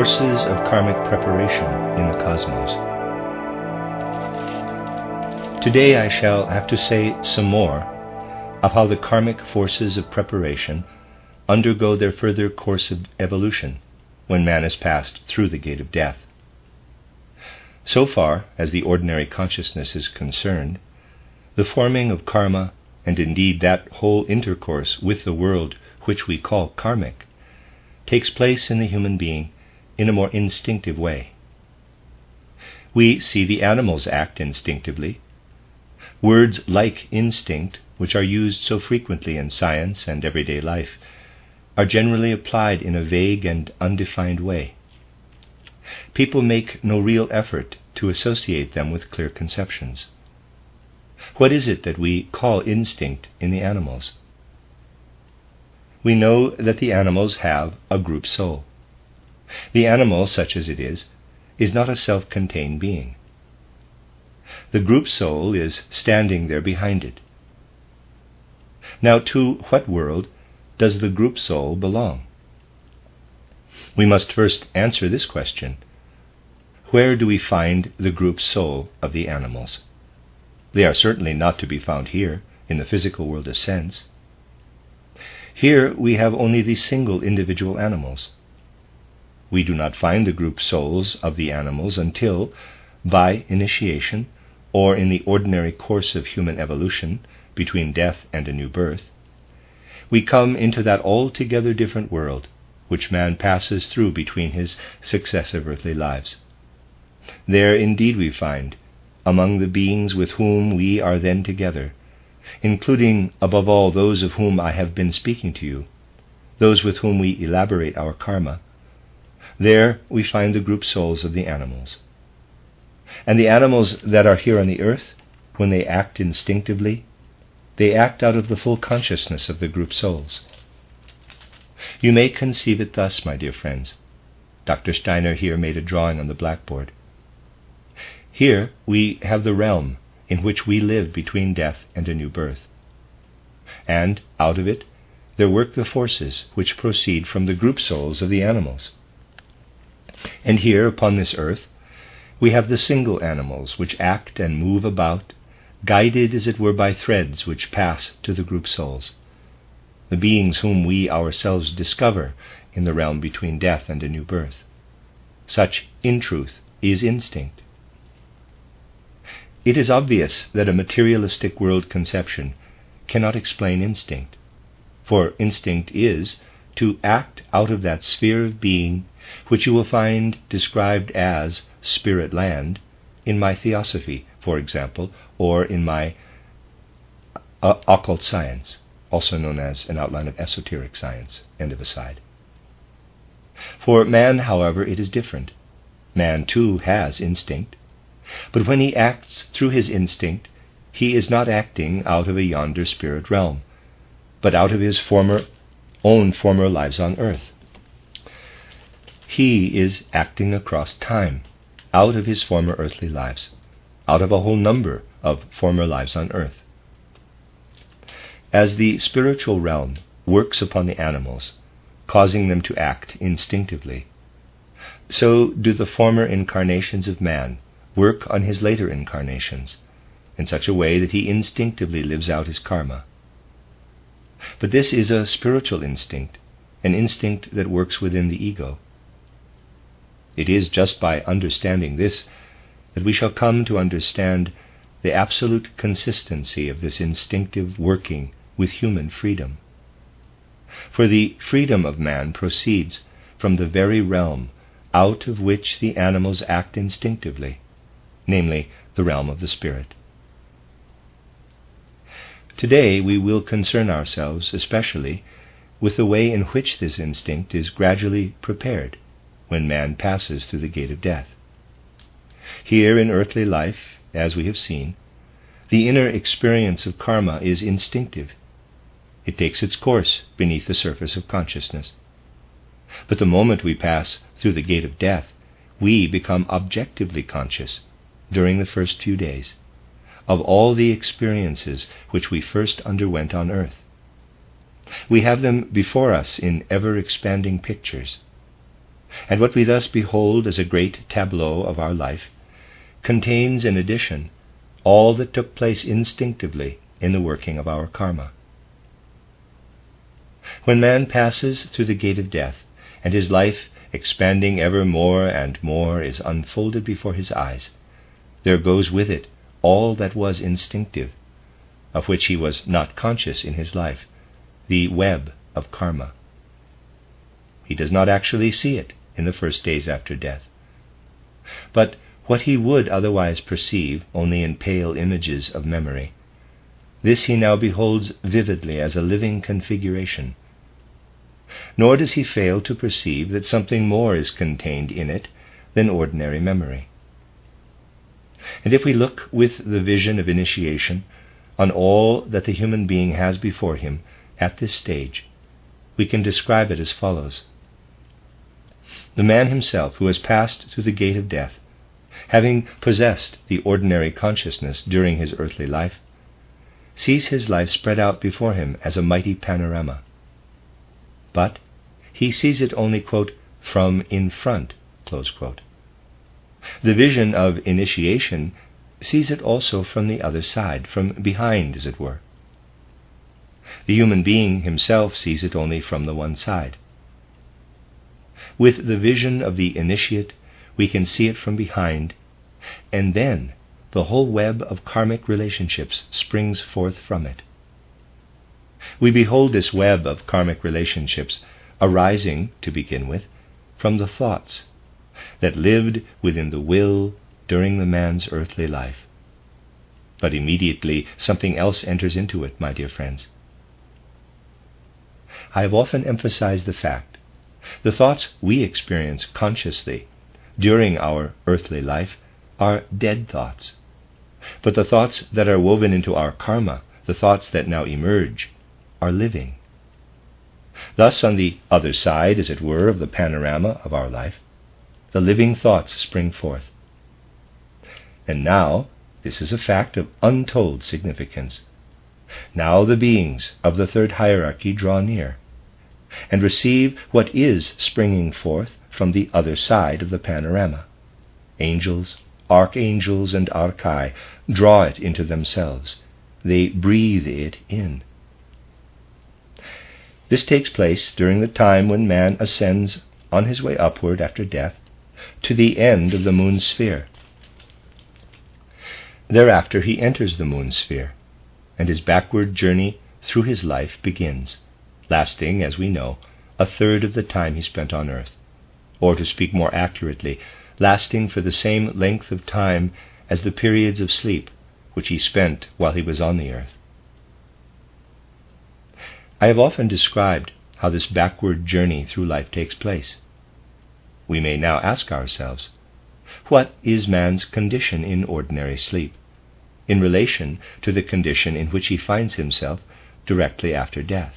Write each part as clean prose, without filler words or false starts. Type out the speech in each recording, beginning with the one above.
Forces of Karmic Preparation in the Cosmos. Today I shall have to say some more of how the karmic forces of preparation undergo their further course of evolution when man has passed through the gate of death. So far as the ordinary consciousness is concerned, the forming of karma, and indeed that whole intercourse with the world which we call karmic, takes place in the human being in a more instinctive way. We see the animals act instinctively. Words like instinct, which are used so frequently in science and everyday life, are generally applied in a vague and undefined way. People make no real effort to associate them with clear conceptions. What is it that we call instinct in the animals? We know that the animals have a group soul. The animal, such as it is not a self-contained being. The group soul is standing there behind it. Now, to what world does the group soul belong? We must first answer this question. Where do we find the group soul of the animals? They are certainly not to be found here, in the physical world of sense. Here we have only the single individual animals. We do not find the group souls of the animals until, by initiation, or in the ordinary course of human evolution between death and a new birth, we come into that altogether different world which man passes through between his successive earthly lives. There indeed we find, among the beings with whom we are then together, including above all those of whom I have been speaking to you, those with whom we elaborate our karma, there we find the group souls of the animals. And the animals that are here on the earth, when they act instinctively, they act out of the full consciousness of the group souls. You may conceive it thus, my dear friends. Dr. Steiner here made a drawing on the blackboard. Here we have the realm in which we live between death and a new birth. And out of it there work the forces which proceed from the group souls of the animals. And here upon this earth we have the single animals which act and move about, guided as it were by threads which pass to the group souls, the beings whom we ourselves discover in the realm between death and a new birth. Such, in truth, is instinct. It is obvious that a materialistic world conception cannot explain instinct, for instinct is to act out of that sphere of being which you will find described as spirit land in my theosophy, for example, or in my occult science, also known as an outline of esoteric science, end of aside. For man, however, it is different. Man, too, has instinct, but when he acts through his instinct, he is not acting out of a yonder spirit realm, but out of his own former lives on earth. He is acting across time, out of his former earthly lives, out of a whole number of former lives on earth. As the spiritual realm works upon the animals, causing them to act instinctively, so do the former incarnations of man work on his later incarnations, in such a way that he instinctively lives out his karma. But this is a spiritual instinct, an instinct that works within the ego. It is just by understanding this that we shall come to understand the absolute consistency of this instinctive working with human freedom. For the freedom of man proceeds from the very realm out of which the animals act instinctively, namely the realm of the spirit. Today we will concern ourselves especially with the way in which this instinct is gradually prepared when man passes through the gate of death. Here in earthly life, as we have seen, the inner experience of karma is instinctive. It takes its course beneath the surface of consciousness. But the moment we pass through the gate of death, we become objectively conscious during the first few days of all the experiences which we first underwent on earth. We have them before us in ever-expanding pictures. And what we thus behold as a great tableau of our life contains, in addition, all that took place instinctively in the working of our karma. When man passes through the gate of death, and his life, expanding ever more and more, is unfolded before his eyes, there goes with it all that was instinctive, of which he was not conscious in his life, the web of karma. He does not actually see it in the first days after death. But what he would otherwise perceive only in pale images of memory, this he now beholds vividly as a living configuration. Nor does he fail to perceive that something more is contained in it than ordinary memory. And if we look with the vision of initiation on all that the human being has before him at this stage, we can describe it as follows. The man himself who has passed through the gate of death, having possessed the ordinary consciousness during his earthly life, sees his life spread out before him as a mighty panorama. But he sees it only, quote, from in front, close quote. The vision of initiation sees it also from the other side, from behind, as it were. The human being himself sees it only from the one side. With the vision of the initiate, we can see it from behind, and then the whole web of karmic relationships springs forth from it. We behold this web of karmic relationships arising, to begin with, from the thoughts that lived within the will during the man's earthly life. But immediately something else enters into it, my dear friends. I have often emphasized the fact the thoughts we experience consciously during our earthly life are dead thoughts. But the thoughts that are woven into our karma, the thoughts that now emerge, are living. Thus, on the other side, as it were, of the panorama of our life, the living thoughts spring forth. And now, this is a fact of untold significance. Now the beings of the third hierarchy draw near, and receive what is springing forth from the other side of the panorama. Angels, archangels, and archai draw it into themselves. They breathe it in. This takes place during the time when man ascends on his way upward after death to the end of the moon sphere. Thereafter he enters the moon sphere, and his backward journey through his life begins, lasting, as we know, a third of the time he spent on earth, or to speak more accurately, lasting for the same length of time as the periods of sleep which he spent while he was on the earth. I have often described how this backward journey through life takes place. We may now ask ourselves, what is man's condition in ordinary sleep, in relation to the condition in which he finds himself directly after death?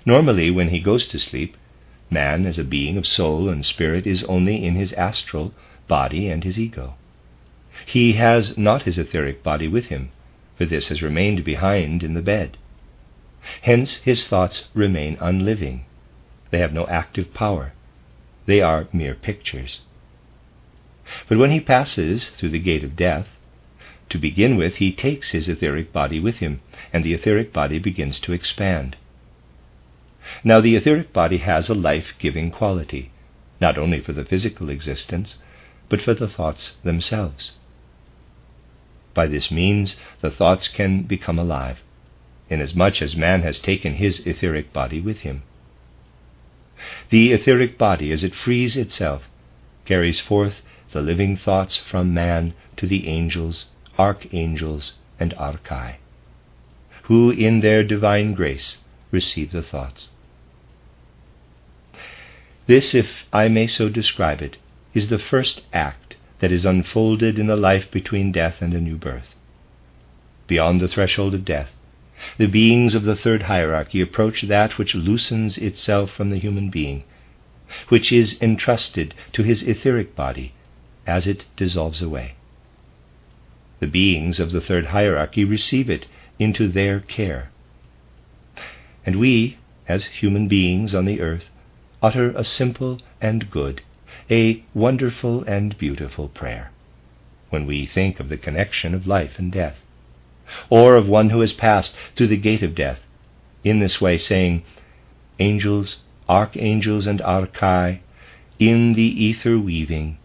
Normally, when he goes to sleep, man, as a being of soul and spirit, is only in his astral body and his ego. He has not his etheric body with him, for this has remained behind in the bed. Hence his thoughts remain unliving. They have no active power. They are mere pictures. But when he passes through the gate of death, to begin with, he takes his etheric body with him, and the etheric body begins to expand. Now the etheric body has a life-giving quality, not only for the physical existence, but for the thoughts themselves. By this means, the thoughts can become alive, inasmuch as man has taken his etheric body with him. The etheric body, as it frees itself, carries forth the living thoughts from man to the angels, archangels, and archai, who in their divine grace receive the thoughts. This, if I may so describe it, is the first act that is unfolded in the life between death and a new birth. Beyond the threshold of death, the beings of the third hierarchy approach that which loosens itself from the human being, which is entrusted to his etheric body as it dissolves away. The beings of the third hierarchy receive it into their care. And we, as human beings on the earth, utter a simple and good, a wonderful and beautiful prayer, when we think of the connection of life and death, or of one who has passed through the gate of death, in this way saying, "Angels, archangels, and archai, in the ether weaving,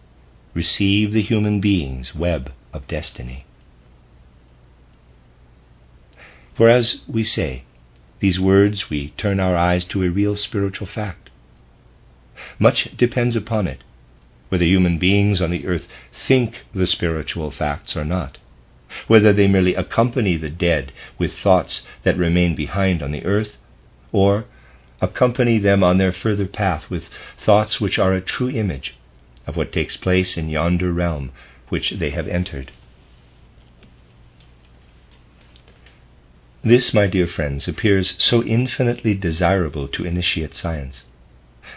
receive the human being's web of destiny." For as we say these words, we turn our eyes to a real spiritual fact. Much depends upon it, whether human beings on the earth think the spiritual facts or not, whether they merely accompany the dead with thoughts that remain behind on the earth, or accompany them on their further path with thoughts which are a true image of what takes place in yonder realm which they have entered. This, my dear friends, appears so infinitely desirable to initiate science,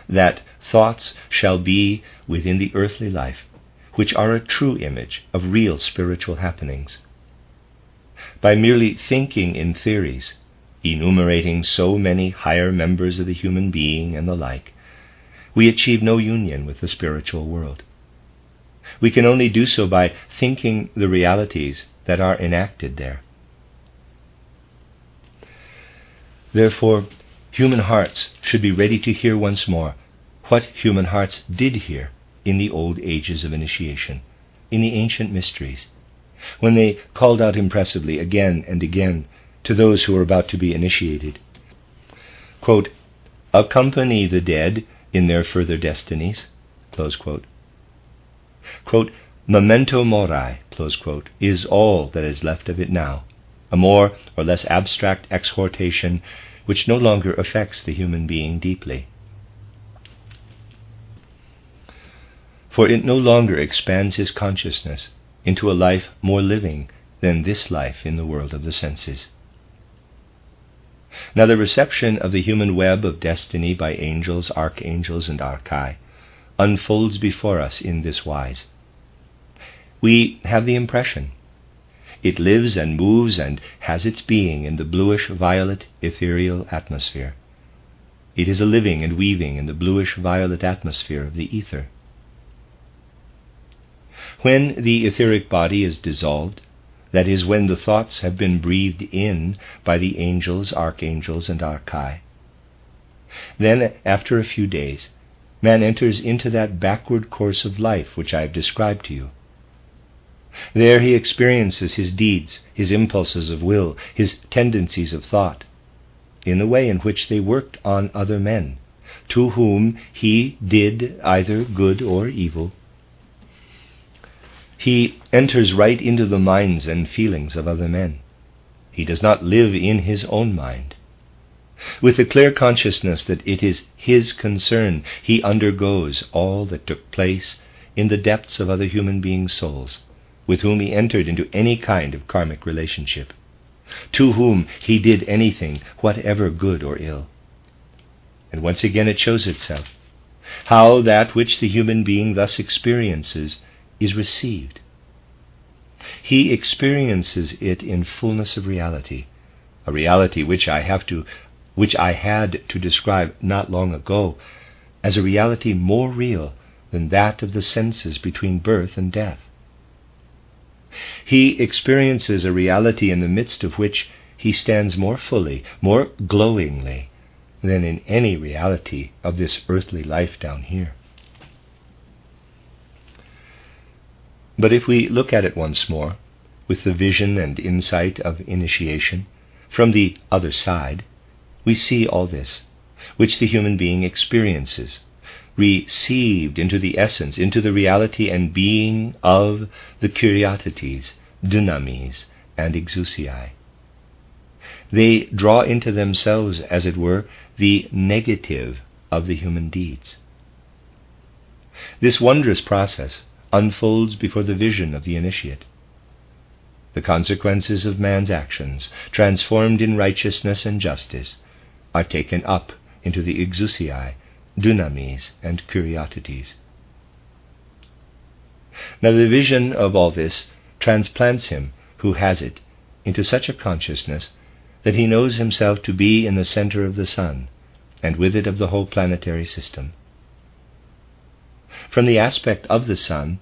that thoughts shall be within the earthly life which are a true image of real spiritual happenings. By merely thinking in theories, enumerating so many higher members of the human being and the like, we achieve no union with the spiritual world. We can only do so by thinking the realities that are enacted there. Therefore, human hearts should be ready to hear once more what human hearts did hear in the old ages of initiation, in the ancient mysteries, when they called out impressively again and again to those who were about to be initiated, quote, "Accompany the dead in their further destinies," close quote. Quote, "Memento mori," close quote, is all that is left of it now, a more or less abstract exhortation which no longer affects the human being deeply. For it no longer expands his consciousness into a life more living than this life in the world of the senses. Now the reception of the human web of destiny by angels, archangels, and archai unfolds before us in this wise. We have the impression it lives and moves and has its being in the bluish-violet ethereal atmosphere. It is a living and weaving in the bluish-violet atmosphere of the ether. When the etheric body is dissolved, that is, when the thoughts have been breathed in by the angels, archangels, and archai, then, after a few days, man enters into that backward course of life which I have described to you. There he experiences his deeds, his impulses of will, his tendencies of thought, in the way in which they worked on other men, to whom he did either good or evil. He enters right into the minds and feelings of other men. He does not live in his own mind. With the clear consciousness that it is his concern, he undergoes all that took place in the depths of other human beings' souls, with whom he entered into any kind of karmic relationship, to whom he did anything, whatever good or ill. And once again it shows itself, how that which the human being thus experiences is received. He experiences it in fullness of reality, a reality which I had to describe not long ago as a reality more real than that of the senses between birth and death. He experiences a reality in the midst of which he stands more fully, more glowingly than in any reality of this earthly life down here. But if we look at it once more, with the vision and insight of initiation, from the other side, we see all this, which the human being experiences, received into the essence, into the reality and being of the kuriotetes, dynamis, and exousiae. They draw into themselves, as it were, the negative of the human deeds. This wondrous process unfolds before the vision of the initiate. The consequences of man's actions, transformed in righteousness and justice, are taken up into the exousiae, dynamis, and kuriotetes. Now the vision of all this transplants him, who has it, into such a consciousness that he knows himself to be in the center of the sun, and with it of the whole planetary system. From the aspect of the sun,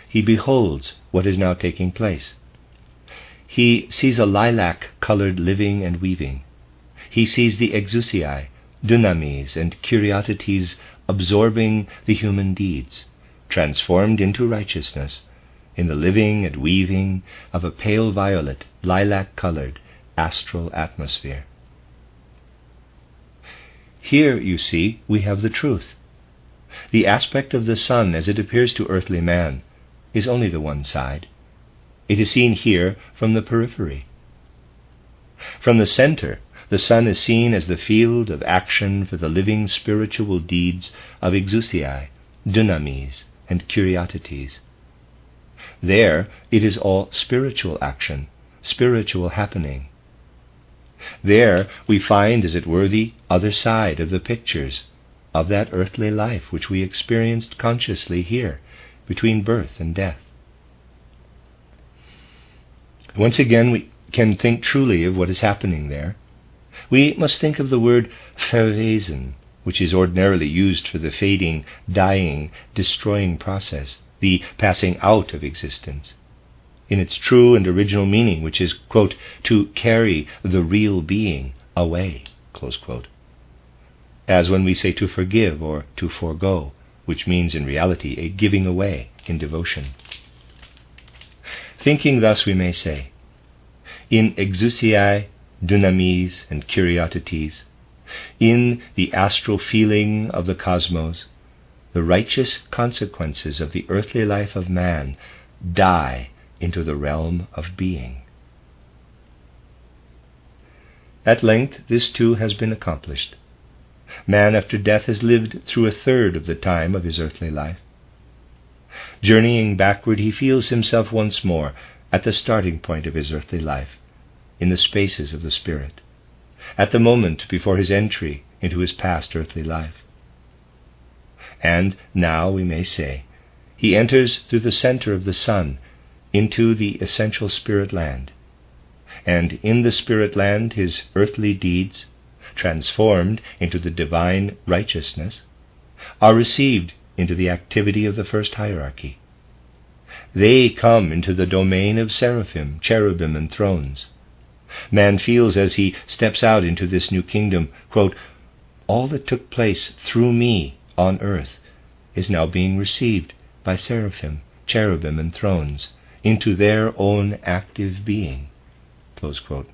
he beholds what is now taking place. He sees a lilac-colored living and weaving. He sees the exousiae, dunamis, and kuriotetes absorbing the human deeds, transformed into righteousness, in the living and weaving of a pale violet, lilac-colored astral atmosphere. Here, you see, we have the truth. The aspect of the sun as it appears to earthly man is only the one side. It is seen here from the periphery. From the center, the sun is seen as the field of action for the living spiritual deeds of exousiae, dunamis, and kuriotetes. There it is all spiritual action, spiritual happening. There we find, as it were, the other side of the pictures of that earthly life which we experienced consciously here, between birth and death. Once again, we can think truly of what is happening there. We must think of the word verwesen, which is ordinarily used for the fading, dying, destroying process, the passing out of existence, in its true and original meaning, which is, quote, to carry the real being away, close quote. As when we say to forgive or to forego, which means in reality a giving away in devotion. Thinking thus, we may say, in exousiae, dunamis, and kuriotetes, in the astral feeling of the cosmos, the righteous consequences of the earthly life of man die into the realm of being. At length this too has been accomplished. Man after death has lived through a third of the time of his earthly life. Journeying backward, he feels himself once more at the starting point of his earthly life, in the spaces of the spirit, at the moment before his entry into his past earthly life. And now, we may say, he enters through the center of the sun into the essential spirit land, and in the spirit land his earthly deeds, transformed into the divine righteousness, are received into the activity of the first hierarchy. They come into the domain of seraphim, cherubim, and thrones. Man feels as he steps out into this new kingdom, quote, all that took place through me on earth is now being received by seraphim, cherubim, and thrones into their own active being, close quote.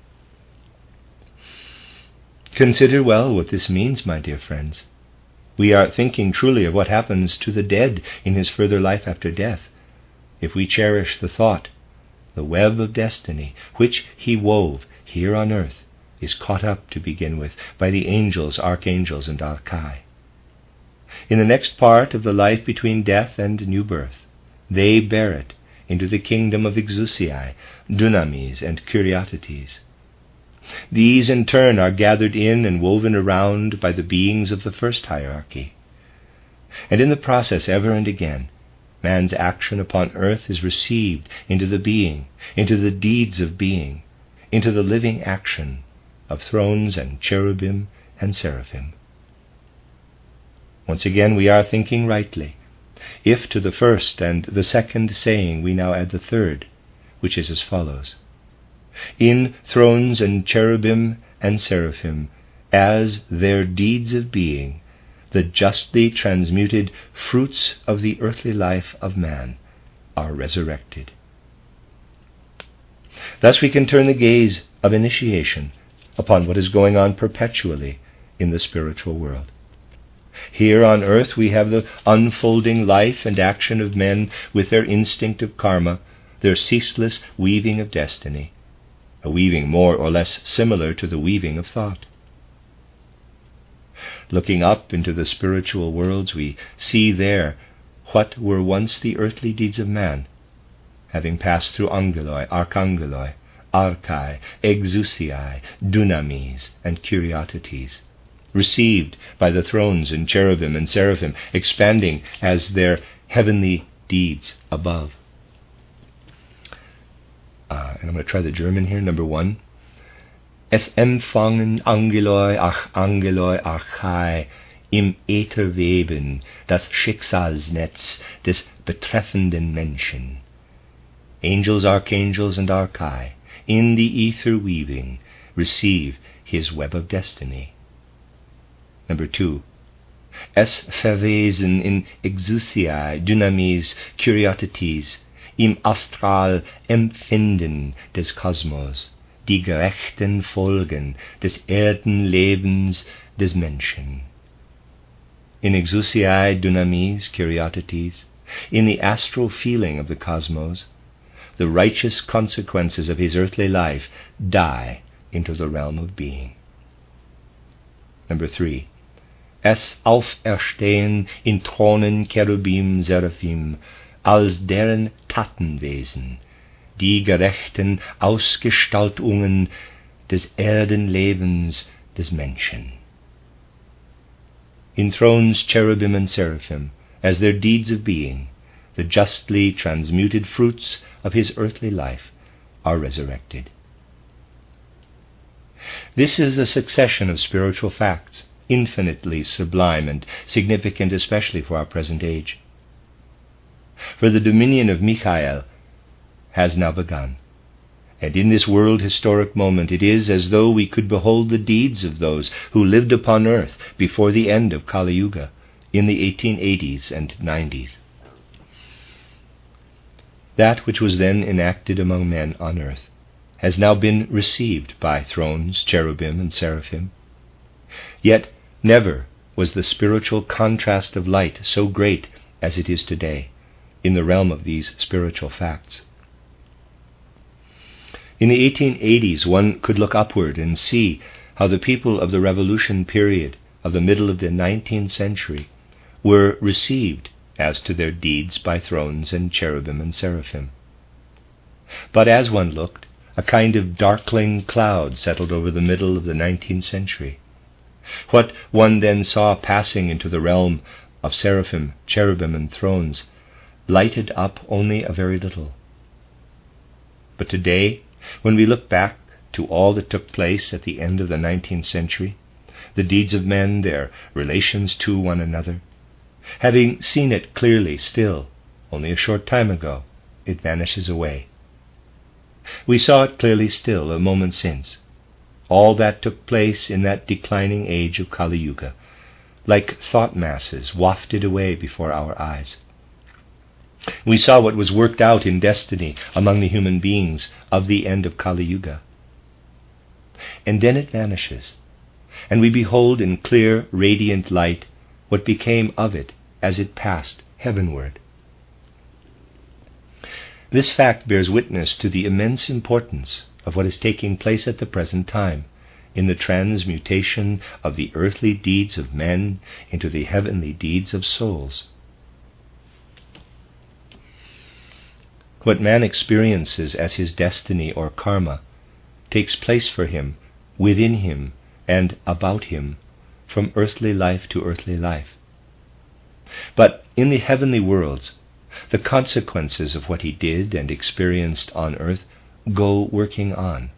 Consider well what this means, my dear friends. We are thinking truly of what happens to the dead in his further life after death, if we cherish the thought, the web of destiny which he wove here on earth is caught up, to begin with, by the angels, archangels, and archai. In the next part of the life between death and new birth, they bear it into the kingdom of exousiae, dunamis, and kuriotetes. These in turn are gathered in and woven around by the beings of the first hierarchy. And in the process, ever and again, man's action upon earth is received into the being, into the deeds of being, into the living action of thrones and cherubim and seraphim. Once again, we are thinking rightly, if to the first and the second saying we now add the third, which is as follows: in thrones and cherubim and seraphim, as their deeds of being, the justly transmuted fruits of the earthly life of man are resurrected. Thus we can turn the gaze of initiation upon what is going on perpetually in the spiritual world. Here on earth we have the unfolding life and action of men with their instinct of karma, their ceaseless weaving of destiny, a weaving more or less similar to the weaving of thought. Looking up into the spiritual worlds, we see there what were once the earthly deeds of man, having passed through angeloi, archangeloi, archai, exousiae, dunamis, and kuriotetes, received by the thrones and cherubim and seraphim, expanding as their heavenly deeds above. And I'm going to try the German here, number 1. Es empfangen Angeloi Archai im Äther weben das Schicksalsnetz des betreffenden Menschen. Angels, archangels, and archai, in the ether weaving, receive his web of destiny. Number 2. Es verwesen in Exousiae, Dynamis, Curiosities, im Astral Empfinden des Kosmos, die gerechten Folgen des Erdenlebens des Menschen. In Exousiae, Dynamis, Curiosities, in the astral feeling of the cosmos, the righteous consequences of his earthly life die into the realm of being. Number 3. Es auferstehen in Thronen Cherubim, Seraphim, als deren Tatenwesen, die gerechten Ausgestaltungen des Erdenlebens des Menschen. In thrones, cherubim and seraphim, as their deeds of being, the justly transmuted fruits of his earthly life are resurrected. This is a succession of spiritual facts, infinitely sublime and significant especially for our present age. For the dominion of Michael has now begun, and in this world historic moment it is as though we could behold the deeds of those who lived upon earth before the end of Kali Yuga in the 1880s and 90s. That which was then enacted among men on earth has now been received by thrones, cherubim, and seraphim. Yet never was the spiritual contrast of light so great as it is today in the realm of these spiritual facts. In the 1880s, one could look upward and see how the people of the Revolution period of the middle of the 19th century were received as to their deeds by thrones and cherubim and seraphim. But as one looked, a kind of darkling cloud settled over the middle of the 19th century. What one then saw passing into the realm of seraphim, cherubim, and thrones lighted up only a very little. But today, when we look back to all that took place at the end of the 19th century, the deeds of men, their relations to one another, having seen it clearly still, only a short time ago, it vanishes away. We saw it clearly still a moment since. All that took place in that declining age of Kali Yuga, like thought masses wafted away before our eyes. We saw what was worked out in destiny among the human beings of the end of Kali Yuga. And then it vanishes, and we behold in clear, radiant light what became of it as it passed heavenward. This fact bears witness to the immense importance of what is taking place at the present time in the transmutation of the earthly deeds of men into the heavenly deeds of souls. What man experiences as his destiny or karma takes place for him, within him, and about him, from earthly life to earthly life. But in the heavenly worlds, the consequences of what he did and experienced on earth go working on,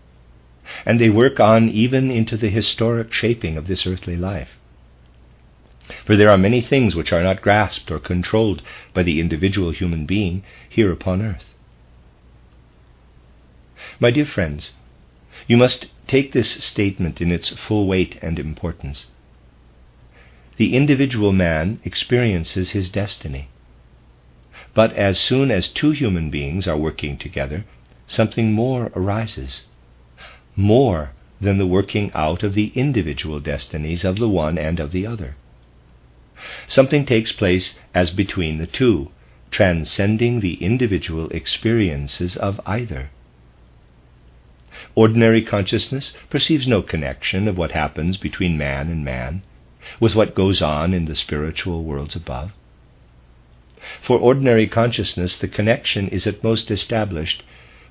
and they work on even into the historic shaping of this earthly life. For there are many things which are not grasped or controlled by the individual human being here upon earth. My dear friends, you must take this statement in its full weight and importance. The individual man experiences his destiny. But as soon as two human beings are working together, something more arises, more than the working out of the individual destinies of the one and of the other. Something takes place as between the two, transcending the individual experiences of either. Ordinary consciousness perceives no connection of what happens between man and man with what goes on in the spiritual worlds above. For ordinary consciousness, the connection is at most established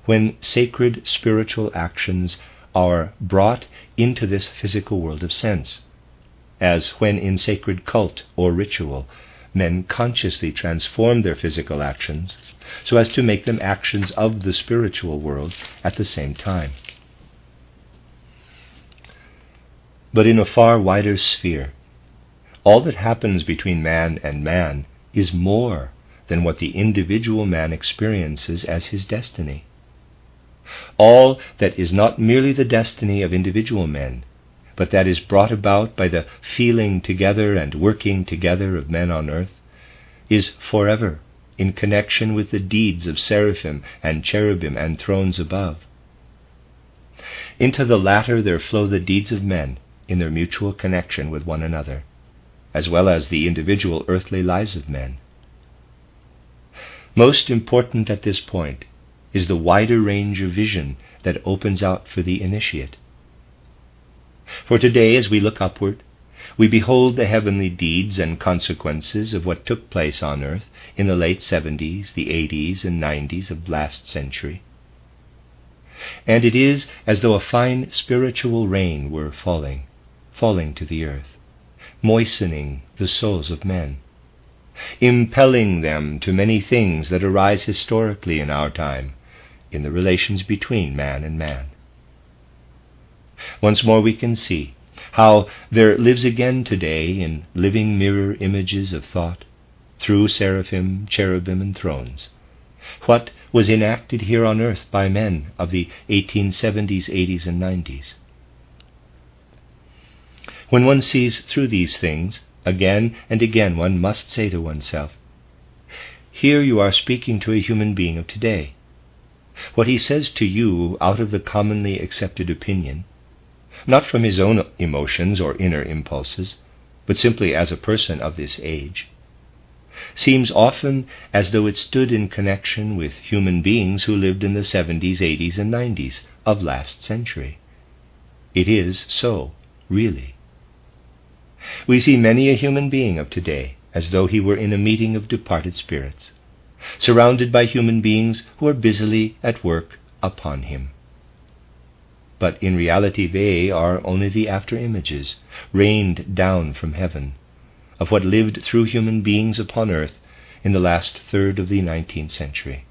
when sacred spiritual actions are brought into this physical world of sense, as when in sacred cult or ritual men consciously transform their physical actions so as to make them actions of the spiritual world at the same time. but in a far wider sphere. All that happens between man and man is more than what the individual man experiences as his destiny. All that is not merely the destiny of individual men, but that is brought about by the feeling together and working together of men on earth, is forever in connection with the deeds of seraphim and cherubim and thrones above. Into the latter there flow the deeds of men in their mutual connection with one another, as well as the individual earthly lives of men. Most important at this point is the wider range of vision that opens out for the initiate. For today, as we look upward, we behold the heavenly deeds and consequences of what took place on earth in the late 70s, the 80s, and 90s of last century. And it is as though a fine spiritual rain were falling to the earth, moistening the souls of men, impelling them to many things that arise historically in our time, in the relations between man and man. Once more we can see how there lives again today in living mirror images of thought, through seraphim, cherubim, and thrones, what was enacted here on earth by men of the 1870s, 80s, and 90s. When one sees through these things, again and again one must say to oneself, here you are speaking to a human being of today. What he says to you out of the commonly accepted opinion, not from his own emotions or inner impulses, but simply as a person of this age, seems often as though it stood in connection with human beings who lived in the 70s, 80s, and 90s of last century. It is so, really. We see many a human being of today as though he were in a meeting of departed spirits, surrounded by human beings who are busily at work upon him. But in reality they are only the after-images, rained down from heaven, of what lived through human beings upon earth in the last third of the 19th century.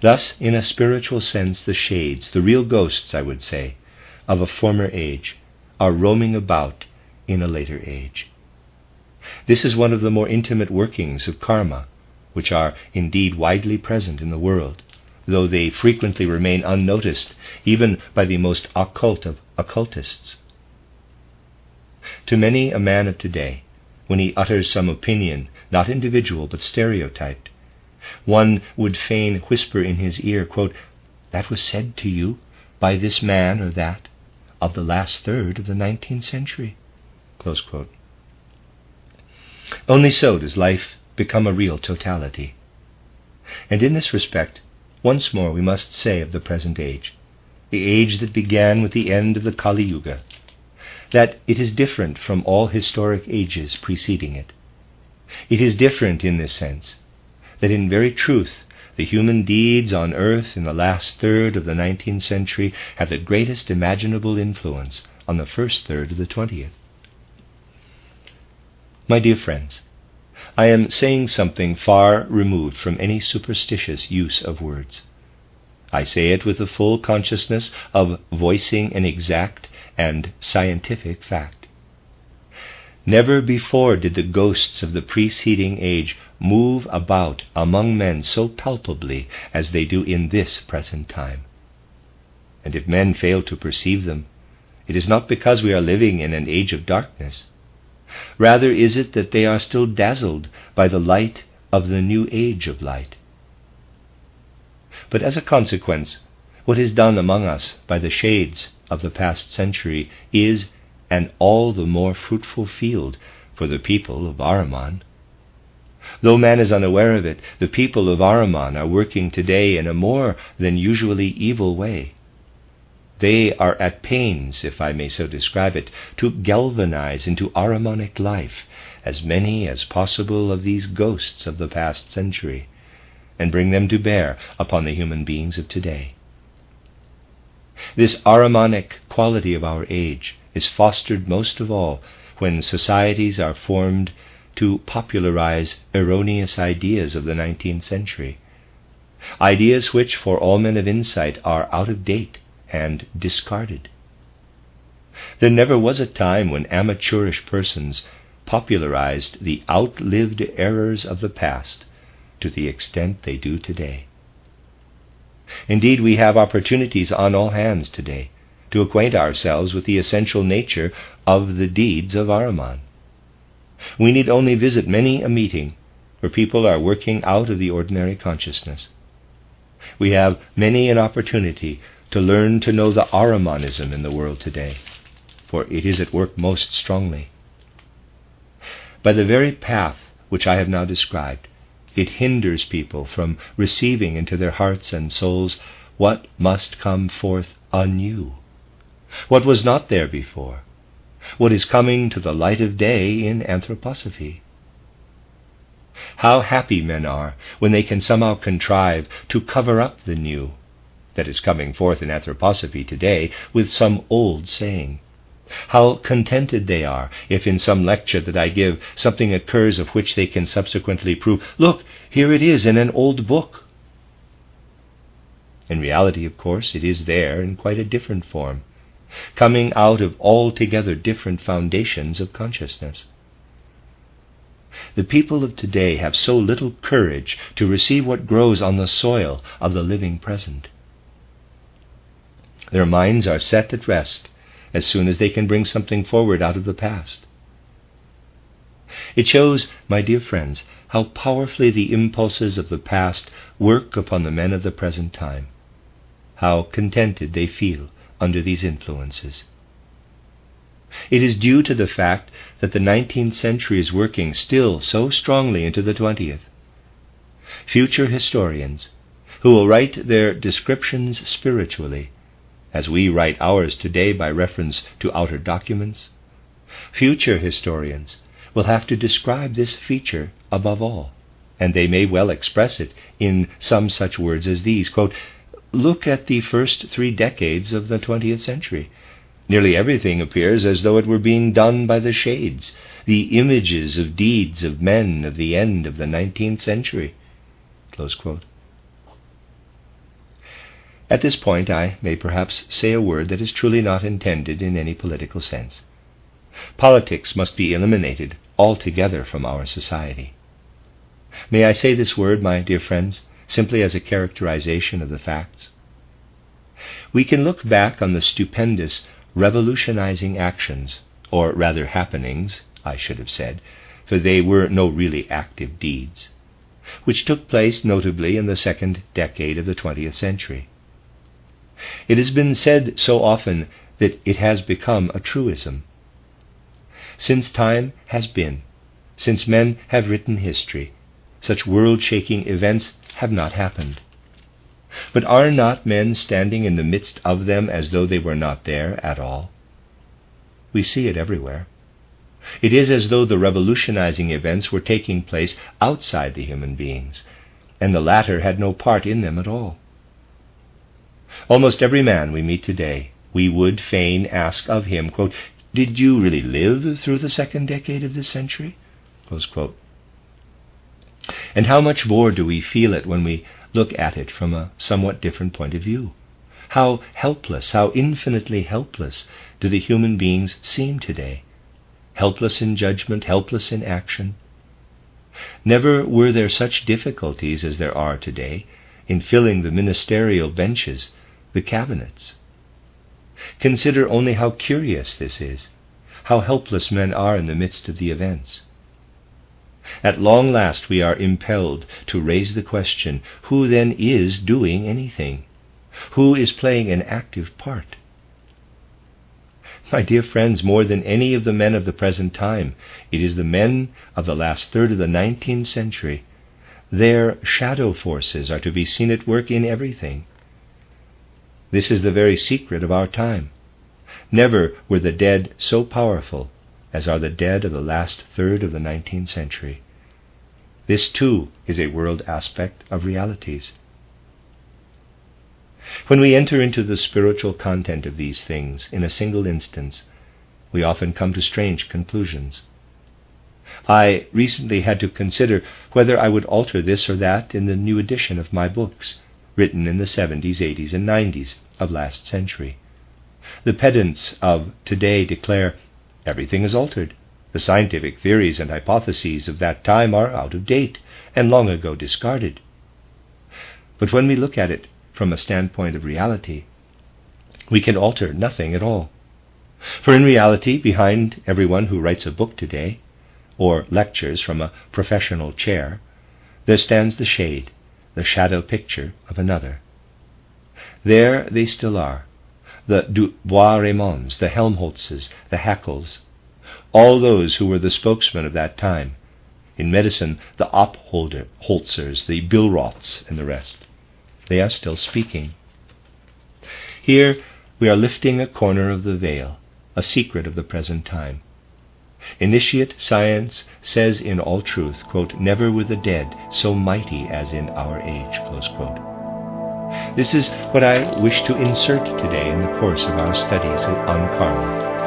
Thus, in a spiritual sense, the shades, the real ghosts, I would say, of a former age, are roaming about in a later age. This is one of the more intimate workings of karma, which are indeed widely present in the world, though they frequently remain unnoticed even by the most occult of occultists. To many a man of today, when he utters some opinion, not individual but stereotyped, one would fain whisper in his ear, quote, "That was said to you by this man or that of the last third of the 19th century." Close quote. Only so does life become a real totality. And in this respect, once more we must say of the present age, the age that began with the end of the Kali Yuga, that it is different from all historic ages preceding it. It is different in this sense, that in very truth the human deeds on earth in the last third of the 19th century have the greatest imaginable influence on the first third of the 20th. My dear friends, I am saying something far removed from any superstitious use of words. I say it with the full consciousness of voicing an exact and scientific fact. Never before did the ghosts of the preceding age move about among men so palpably as they do in this present time. And if men fail to perceive them, it is not because we are living in an age of darkness. Rather is it that they are still dazzled by the light of the new age of light. But as a consequence, what is done among us by the shades of the past century is an all the more fruitful field for the people of Ahriman. Though man is unaware of it, the people of Ahriman are working today in a more than usually evil way. They are at pains, if I may so describe it, to galvanize into Ahrimanic life as many as possible of these ghosts of the past century, and bring them to bear upon the human beings of today. This Ahrimanic quality of our age is fostered most of all when societies are formed to popularize erroneous ideas of the 19th century, ideas which, for all men of insight, are out of date and discarded. There never was a time when amateurish persons popularized the outlived errors of the past to the extent they do today. Indeed, we have opportunities on all hands today to acquaint ourselves with the essential nature of the deeds of Ahriman. We need only visit many a meeting where people are working out of the ordinary consciousness. We have many an opportunity to learn to know the Ahrimanism in the world today, for it is at work most strongly. By the very path which I have now described, it hinders people from receiving into their hearts and souls what must come forth anew, what was not there before, what is coming to the light of day in anthroposophy. How happy men are when they can somehow contrive to cover up the new that is coming forth in anthroposophy today with some old saying. How contented they are if in some lecture that I give something occurs of which they can subsequently prove, look, here it is in an old book. In reality, of course, it is there in quite a different form, coming out of altogether different foundations of consciousness. The people of today have so little courage to receive what grows on the soil of the living present. Their minds are set at rest as soon as they can bring something forward out of the past. It shows, my dear friends, how powerfully the impulses of the past work upon the men of the present time, how contented they feel under these influences. It is due to the fact that the 19th century is working still so strongly into the 20th. Future historians, who will write their descriptions spiritually, as we write ours today by reference to outer documents, future historians will have to describe this feature above all, and they may well express it in some such words as these, quote, "Look at the first 3 decades of the 20th century. Nearly everything appears as though it were being done by the shades, the images of deeds of men of the end of the 19th century." Close quote. At this point I may perhaps say a word that is truly not intended in any political sense. Politics must be eliminated altogether from our society. May I say this word, my dear friends, simply as a characterization of the facts? We can look back on the stupendous revolutionizing actions, or rather happenings, I should have said, for they were no really active deeds, which took place notably in the 2nd decade of the 20th century. It has been said so often that it has become a truism. Since time has been, since men have written history, such world-shaking events have not happened. But are not men standing in the midst of them as though they were not there at all? We see it everywhere. It is as though the revolutionizing events were taking place outside the human beings, and the latter had no part in them at all. Almost every man we meet today, we would fain ask of him, quote, "Did you really live through the 2nd decade of this century?" Close quote. And how much more do we feel it when we look at it from a somewhat different point of view? How helpless, how infinitely helpless do the human beings seem today? Helpless in judgment, helpless in action. Never were there such difficulties as there are today in filling the ministerial benches, the cabinets. Consider only how curious this is, how helpless men are in the midst of the events. At long last we are impelled to raise the question, who then is doing anything? Who is playing an active part? My dear friends, more than any of the men of the present time, it is the men of the last third of the 19th century. Their shadow forces are to be seen at work in everything. This is the very secret of our time. Never were the dead so powerful as are the dead of the last third of the 19th century. This, too, is a world aspect of realities. When we enter into the spiritual content of these things in a single instance, we often come to strange conclusions. I recently had to consider whether I would alter this or that in the new edition of my books, written in the 70s, 80s, and 90s of last century. The pedants of today declare everything is altered. The scientific theories and hypotheses of that time are out of date and long ago discarded. But when we look at it from a standpoint of reality, we can alter nothing at all. For in reality, behind everyone who writes a book today, or lectures from a professional chair, there stands the shade, the shadow picture of another. There they still are, the Du Bois-Raymonds, the Helmholtzes, the Haeckels, all those who were the spokesmen of that time. In medicine, the Oppholzers, the Billroths, and the rest. They are still speaking. Here we are lifting a corner of the veil, a secret of the present time. Initiate science says in all truth, quote, "Never were the dead so mighty as in our age," close quote. This is what I wish to insert today in the course of our studies on karma.